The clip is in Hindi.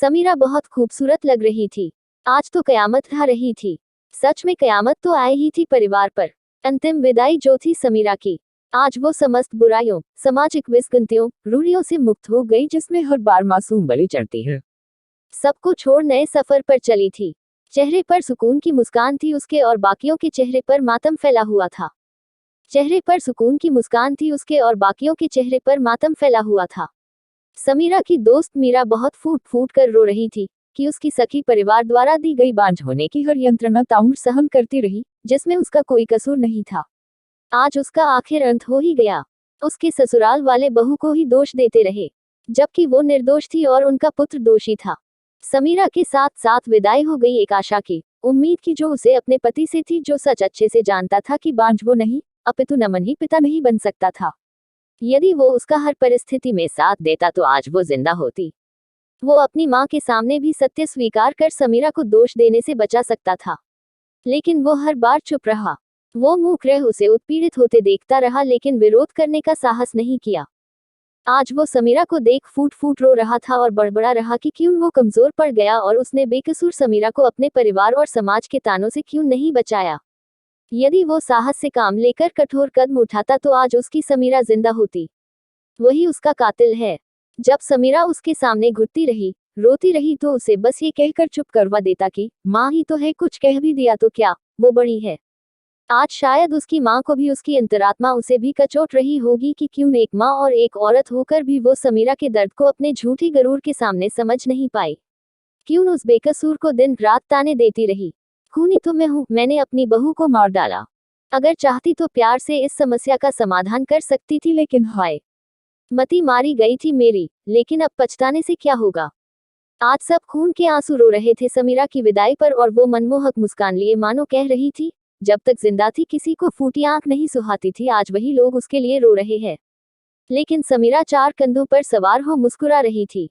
समीरा बहुत खूबसूरत लग रही थी। आज तो कयामत ढा रही थी। सच में कयामत तो आई ही थी परिवार पर। अंतिम विदाई जो थी समीरा की, आज वो समस्त बुराइयों, सामाजिक विसंगतियों, रूढ़ियों से मुक्त हो गई जिसमें हर बार मासूम बलि चढ़ती है। सबको छोड़ नए सफर पर चली थी। चेहरे पर सुकून की मुस्कान थी उसके और बाकियों के चेहरे पर मातम फैला हुआ था। चेहरे पर सुकून की मुस्कान थी उसके और बाकियों के चेहरे पर मातम फैला हुआ था। समीरा की दोस्त मीरा बहुत फूट फूट कर रो रही थी कि उसकी सखी परिवार द्वारा दी गई बांझ होने की हर यंत्रणा ताउम्र सहन करती रही, जिसमें उसका कोई कसूर नहीं था। आज उसका आखिर अंत हो ही गया। उसके ससुराल वाले बहू को ही दोष देते रहे, जबकि वो निर्दोष थी और उनका पुत्र दोषी था। समीरा के साथ साथ विदाई हो गई एक आशा की, उम्मीद की जो उसे अपने पति से थी, जो सच अच्छे से जानता था कि बांझ वो नहीं, अपितु नमन ही पिता नहीं बन सकता था। यदि वो उसका हर परिस्थिति में साथ देता तो आज वो जिंदा होती। वो अपनी माँ के सामने भी सत्य स्वीकार कर समीरा को दोष देने से बचा सकता था, लेकिन वो हर बार चुप रहा। वो मूक रह उसे उत्पीड़ित होते देखता रहा, लेकिन विरोध करने का साहस नहीं किया। आज वो समीरा को देख फूट फूट रो रहा था और बड़बड़ा रहा कि क्यों वो कमजोर पड़ गया और उसने बेकसूर समीरा को अपने परिवार और समाज के तानों से क्यों नहीं बचाया। यदि वो साहस से काम लेकर कठोर कदम उठाता तो आज उसकी समीरा जिंदा होती। वही उसका कातिल है। जब समीरा उसके सामने घुटती रही, रोती रही, तो उसे बस ये कहकर चुप करवा देता कि माँ ही तो है, कुछ कह भी दिया तो क्या, वो बड़ी है। आज शायद उसकी माँ को भी उसकी अंतरात्मा उसे भी कचोट रही होगी कि क्यों एक माँ और एक औरत होकर भी वो समीरा के दर्द को अपने झूठी गरूर के सामने समझ नहीं पाई। क्यों उस बेकसूर को दिन रात ताने देती रही। खूनी तो मैं हूँ, मैंने अपनी बहू को मार डाला। अगर चाहती तो प्यार से इस समस्या का समाधान कर सकती थी, लेकिन हाय, मती मारी गई थी मेरी। लेकिन अब पछताने से क्या होगा। आज सब खून के आंसू रो रहे थे समीरा की विदाई पर, और वो मनमोहक मुस्कान लिए मानो कह रही थी, जब तक जिंदा थी किसी को फूटी आंख नहीं सुहाती थी। आज वही लोग उसके लिए रो रहे हैं, लेकिन समीरा चार कंधों पर सवार हो मुस्कुरा रही थी।